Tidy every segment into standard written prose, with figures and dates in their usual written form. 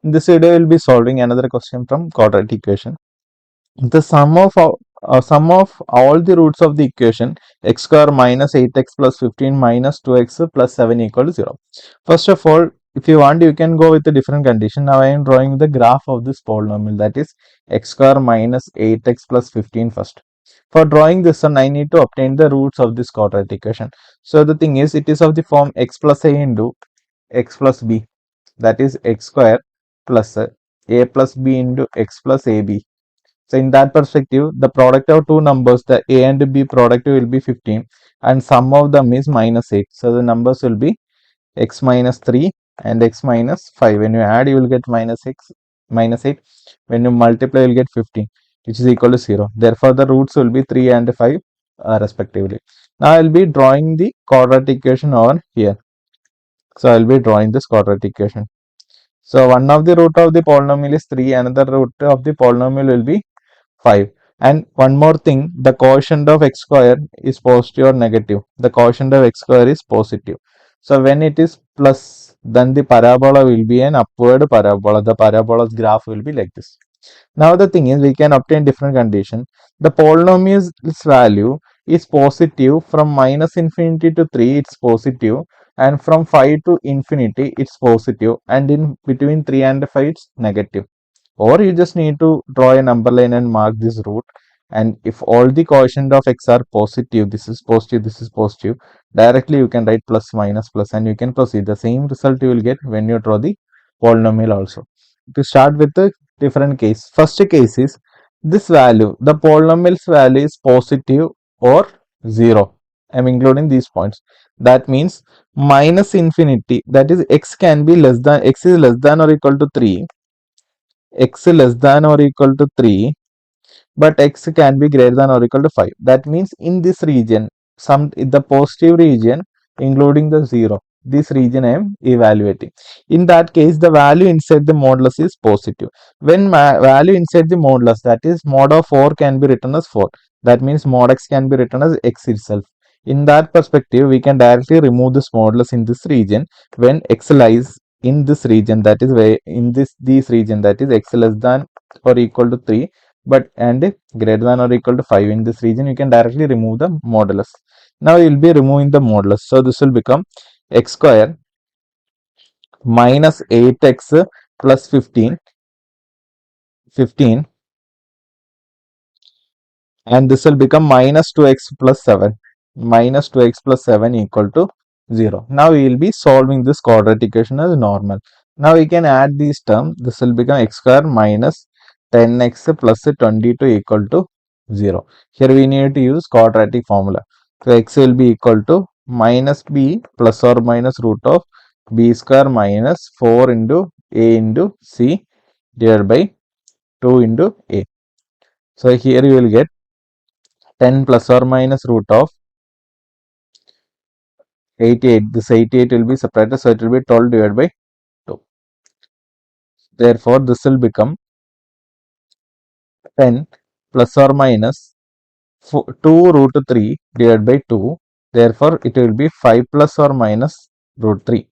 In this video, we'll be solving another question from quadratic equation. The sum of all the roots of the equation x square minus 8x plus 15 minus 2x plus 7 equal to 0. First of all, if you want, you can go with a different condition. Now I am drawing the graph of this polynomial, that is x square minus 8x plus 15 first. For drawing this one, I need to obtain the roots of this quadratic equation. So the thing is, it is of the form x plus a into x plus b, that is x square plus a plus b into x plus ab. So in that perspective, the product of two numbers, the a and b product will be 15 and sum of them is minus 8. So the numbers will be x minus 3 and x minus 5. When you add, you will get minus 8. When you multiply, you will get 15, which is equal to 0. Therefore, the roots will be 3 and 5 respectively. Now I will be drawing the quadratic equation over here. So I will be drawing this quadratic equation. So one of the root of the polynomial is 3, another root of the polynomial will be 5. And one more thing, the quotient of x square is positive or negative. The quotient of x square is positive. So when it is plus, then the parabola will be an upward parabola. The parabola's graph will be like this. Now the thing is, we can obtain different condition. The polynomial's value is positive from minus infinity to 3, it's positive, and from 5 to infinity it's positive, and in between 3 and 5 it's negative. Or you just need to draw a number line and mark this root, and if all the quotient of x are positive, this is positive, this is positive, directly you can write plus minus plus and you can proceed. The same result you will get when you draw the polynomial also. To start with the different case, first case is this value, the polynomial's value is positive or 0. I am including these points. That means minus infinity, that is x can be less than, x is less than or equal to 3, x less than or equal to 3, but x can be greater than or equal to 5. That means in this region, the positive region including the 0, this region I am evaluating. In that case, the value inside the modulus is positive. When value inside the modulus, that is mod of 4 can be written as 4. That means mod x can be written as x itself. In that perspective, we can directly remove this modulus in this region when x lies in this region, that is where in this region, that is x less than or equal to 3 but and greater than or equal to 5. In this region, you can directly remove the modulus. Now you will be removing the modulus. So this will become x square minus 8x plus 15 and this will become minus 2x plus 7 equal to 0. Now we will be solving this quadratic equation as normal. Now we can add these terms. This will become x square minus 10x plus 22 equal to 0. Here we need to use quadratic formula. So x will be equal to minus b plus or minus root of b square minus 4 into a into c divided by 2 into a. So here you will get 10 plus or minus root of 88. This 88 will be separated, so it will be 12 divided by 2. Therefore, this will become 10 plus or minus 2 root 3 divided by 2. Therefore, it will be 5 plus or minus root 3.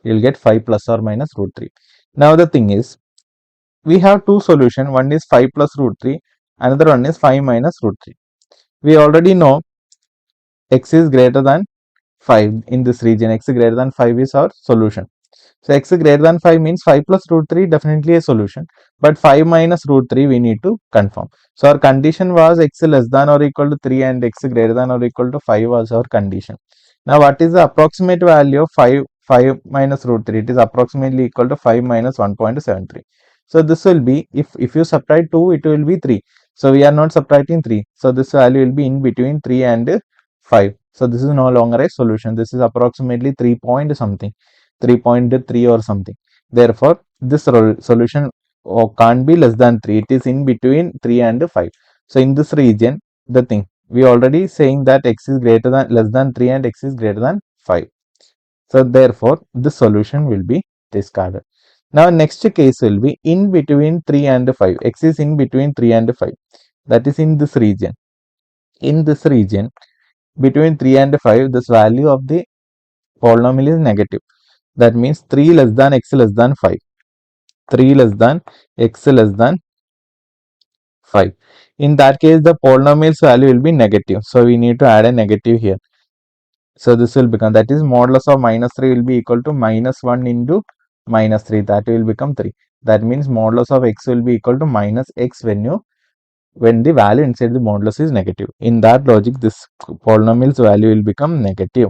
You will get 5 plus or minus root 3. Now, the thing is, we have two solutions. One is 5 plus root 3. Another one is 5 minus root 3. We already know x is greater than 5 in this region. X greater than 5 is our solution. So x greater than 5 means 5 plus root 3 definitely a solution, but 5 minus root 3 we need to confirm. So our condition was x less than or equal to 3 and x greater than or equal to 5 was our condition. Now what is the approximate value of 5 minus root 3? It is approximately equal to 5 minus 1.73. So this will be, if you subtract 2, it will be 3. So we are not subtracting 3. So this value will be in between 3 and 5. So this is no longer a solution. This is approximately 3 point something, 3.3 or something. Therefore, this solution can't be less than 3. It is in between 3 and 5. So in this region, the thing, we already saying that x is greater than less than 3 and x is greater than 5. So therefore, this solution will be discarded. Now next case will be in between 3 and 5. X is in between 3 and 5. That is in this region. In this region, between 3 and 5, this value of the polynomial is negative. That means 3 less than x less than 5. 3 less than x less than 5. In that case, the polynomial's value will be negative. So we need to add a negative here. So this will become, that is modulus of minus 3 will be equal to minus 1 into minus 3. That will become 3. That means modulus of x will be equal to minus x when the value inside the modulus is negative. In that logic, this polynomial's value will become negative.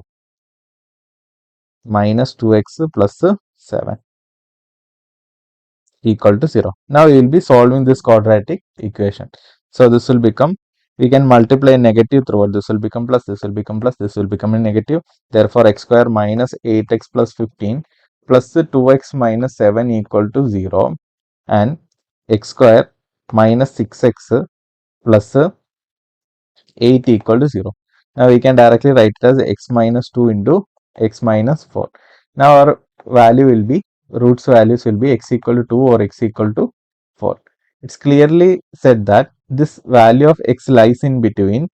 Minus 2x plus 7 equal to 0. Now we will be solving this quadratic equation. So this will become, we can multiply negative throughout. This will become plus, this will become plus, this will become a negative. Therefore, x square minus 8x plus 15 plus 2x minus 7 equal to 0, and x square minus 6x plus 8 equal to 0. Now we can directly write it as x minus 2 into x minus 4. Now our value will be, roots values will be x equal to 2 or x equal to 4. It's clearly said that this value of x lies in between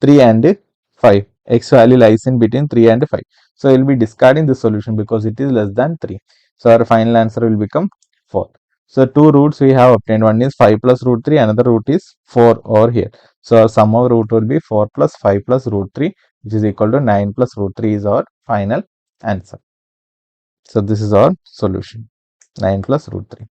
3 and 5. X value lies in between 3 and 5. So we'll be discarding the solution because it is less than 3. So our final answer will become 4. So two roots we have obtained. One is 5 plus root 3, another root is 4 over here. So our sum of root will be 4 plus 5 plus root 3, which is equal to 9 plus root 3 is our final answer. So this is our solution, 9 plus root 3.